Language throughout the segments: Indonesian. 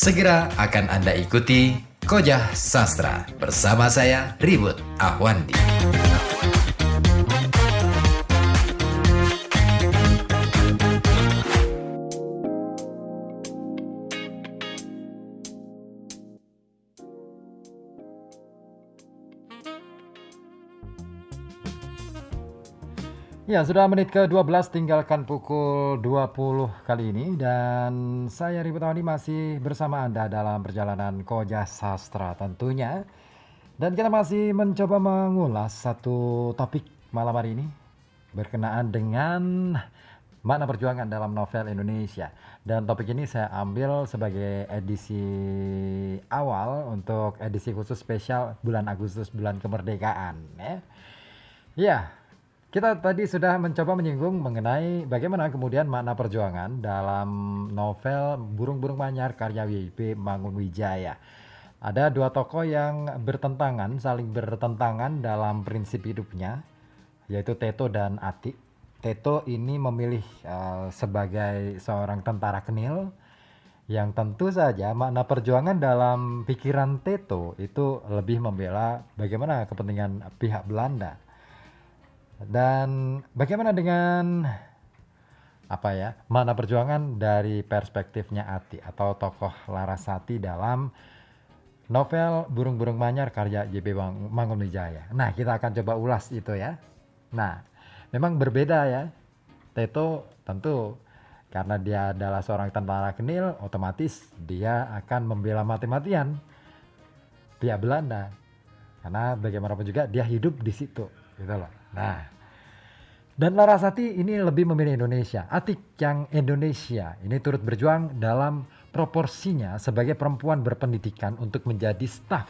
Segera akan Anda ikuti Kojah Sastra bersama saya Ribut Ahwandi. Ya, sudah menit ke-12 tinggalkan pukul 20 kali ini dan saya Ribut Ahwandi masih bersama Anda dalam perjalanan Kojah Sastra tentunya. Dan kita masih mencoba mengulas satu topik malam hari ini berkenaan dengan makna perjuangan dalam novel Indonesia. Dan topik ini saya ambil sebagai edisi awal untuk edisi khusus spesial bulan Agustus, bulan kemerdekaan ya. Ya, kita tadi sudah mencoba menyinggung mengenai bagaimana kemudian makna perjuangan dalam novel Burung-Burung Manyar karya W.I.P. Mangunwijaya. Ada dua tokoh yang bertentangan, saling bertentangan dalam prinsip hidupnya, yaitu Teto dan Atik. Teto ini memilih sebagai seorang tentara kenil, yang tentu saja makna perjuangan dalam pikiran Teto itu lebih membela bagaimana kepentingan pihak Belanda. Dan bagaimana dengan makna perjuangan dari perspektifnya Ati atau tokoh Larasati dalam novel Burung-Burung Manyar karya Y.P. Mangunwijaya. Nah, kita akan coba ulas itu ya. Nah, memang berbeda ya. Teto tentu karena dia adalah seorang tentara kenil, otomatis dia akan membela mati-matian pihak Belanda. Karena bagaimanapun juga dia hidup di situ, gitu loh. Nah, dan Larasati ini lebih memilih Indonesia. Atik yang Indonesia ini turut berjuang dalam proporsinya sebagai perempuan berpendidikan untuk menjadi staf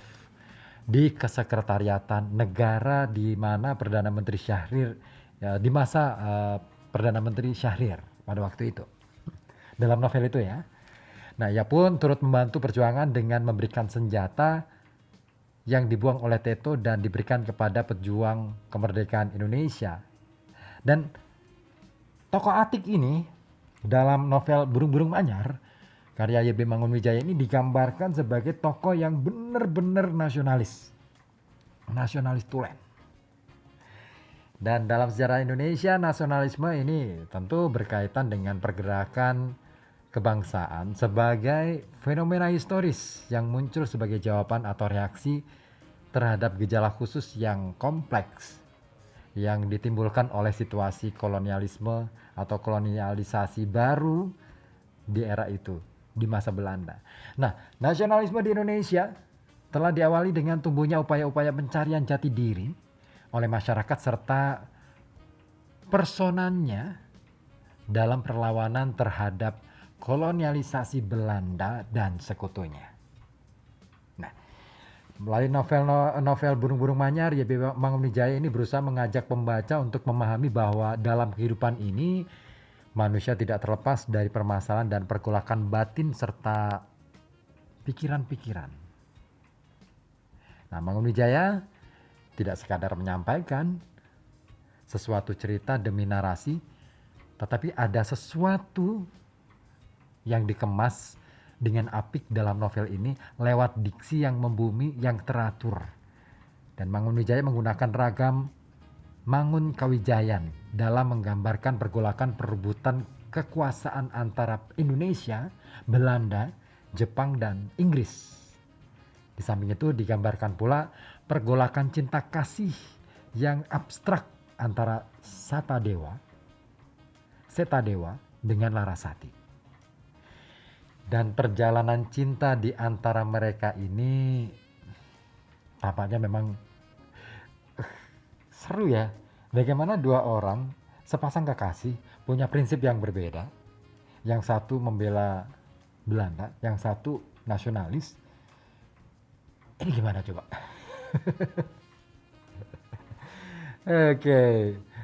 di kesekretariatan negara di mana Perdana Menteri Syahrir di masa Perdana Menteri Syahrir pada waktu itu. Dalam novel itu ya. Nah, ia pun turut membantu perjuangan dengan memberikan senjata yang dibuang oleh Teto dan diberikan kepada pejuang kemerdekaan Indonesia. Dan tokoh Atik ini dalam novel Burung-Burung Manyar karya Y.P. Mangunwijaya ini digambarkan sebagai tokoh yang benar-benar nasionalis tulen. Dan dalam sejarah Indonesia, nasionalisme ini tentu berkaitan dengan pergerakan kebangsaan sebagai fenomena historis yang muncul sebagai jawaban atau reaksi terhadap gejala khusus yang kompleks yang ditimbulkan oleh situasi kolonialisme atau kolonialisasi baru di era itu, di masa Belanda. Nah, nasionalisme di Indonesia telah diawali dengan tumbuhnya upaya-upaya pencarian jati diri oleh masyarakat serta personannya dalam perlawanan terhadap kolonialisasi Belanda dan sekutunya. Melalui novel Burung-Burung Manyar, Y.P. Mangunwijaya ini berusaha mengajak pembaca untuk memahami bahwa dalam kehidupan ini manusia tidak terlepas dari permasalahan dan pergolakan batin serta pikiran-pikiran. Nah, Mangunwijaya tidak sekadar menyampaikan sesuatu cerita demi narasi, tetapi ada sesuatu yang dikemas dengan apik dalam novel ini lewat diksi yang membumi yang teratur. Dan Mangunwijaya menggunakan ragam Mangun Kawijayan dalam menggambarkan pergolakan perebutan kekuasaan antara Indonesia, Belanda, Jepang, dan Inggris. Di samping itu digambarkan pula pergolakan cinta kasih yang abstrak antara Setadewa dengan Larasati. Dan perjalanan cinta di antara mereka ini tampaknya memang seru ya. Bagaimana dua orang sepasang kekasih punya prinsip yang berbeda. Yang satu membela Belanda, yang satu nasionalis. Ini gimana coba? Oke.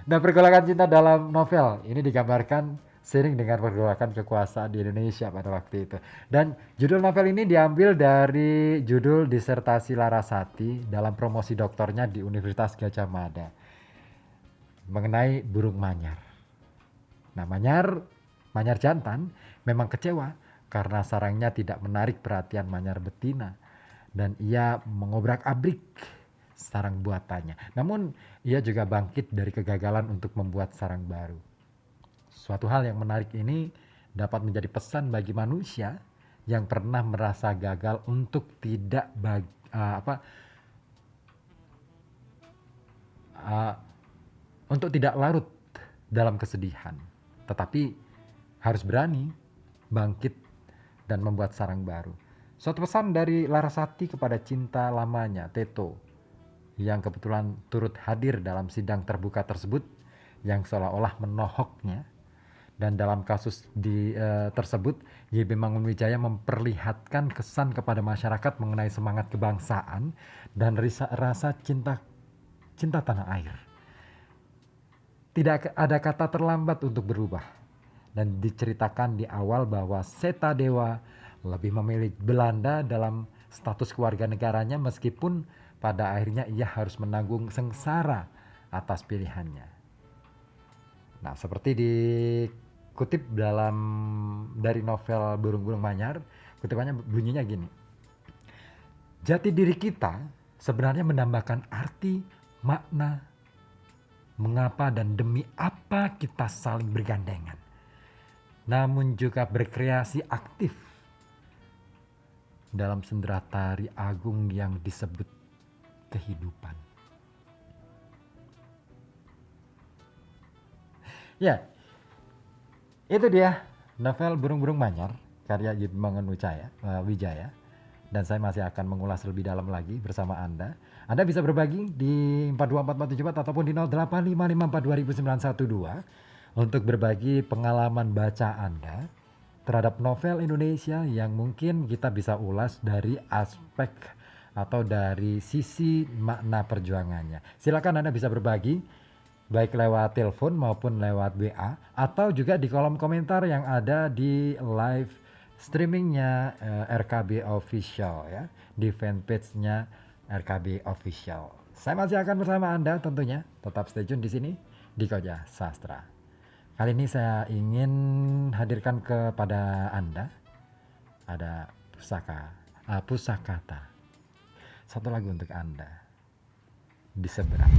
Nah, pergolakan cinta dalam novel ini digambarkan seiring dengan pergolakan kekuasaan di Indonesia pada waktu itu. Dan judul novel ini diambil dari judul disertasi Larasati dalam promosi doktornya di Universitas Gadjah Mada mengenai burung manyar. Nah, manyar jantan memang kecewa karena sarangnya tidak menarik perhatian manyar betina dan ia mengobrak-abrik sarang buatannya. Namun ia juga bangkit dari kegagalan untuk membuat sarang baru. Suatu hal yang menarik ini dapat menjadi pesan bagi manusia yang pernah merasa gagal untuk tidak untuk tidak larut dalam kesedihan, tetapi harus berani bangkit dan membuat sarang baru. Suatu pesan dari Larasati kepada cinta lamanya, Teto, yang kebetulan turut hadir dalam sidang terbuka tersebut yang seolah-olah menohoknya. Dan dalam kasus tersebut, YB Mangunwijaya memperlihatkan kesan kepada masyarakat mengenai semangat kebangsaan dan rasa cinta tanah air. Tidak ada kata terlambat untuk berubah. Dan diceritakan di awal bahwa Seta Dewa lebih memilih Belanda dalam status kewarganegaranya meskipun pada akhirnya ia harus menanggung sengsara atas pilihannya. Nah, seperti dikutip dari novel Burung-Burung Manyar, kutipannya bunyinya gini. Jati diri kita sebenarnya menambahkan arti, makna, mengapa dan demi apa kita saling bergandengan. Namun juga berkreasi aktif dalam sendera tari agung yang disebut kehidupan. Ya, itu dia novel Burung-Burung Manyar karya YB Mangunwijaya. Dan saya masih akan mengulas lebih dalam lagi bersama Anda. Anda bisa berbagi di 424474 ataupun di 0855420912 untuk berbagi pengalaman baca Anda terhadap novel Indonesia yang mungkin kita bisa ulas dari aspek atau dari sisi makna perjuangannya. Silakan Anda bisa berbagi baik lewat telepon maupun lewat WA atau juga di kolom komentar yang ada di live streamingnya RKB Official ya, di fanpage-nya RKB Official. Saya masih akan bersama Anda tentunya. Tetap stay tune di sini di Koja Sastra. Kali ini saya ingin hadirkan kepada Anda ada pusakata. Satu lagu untuk Anda di seberang.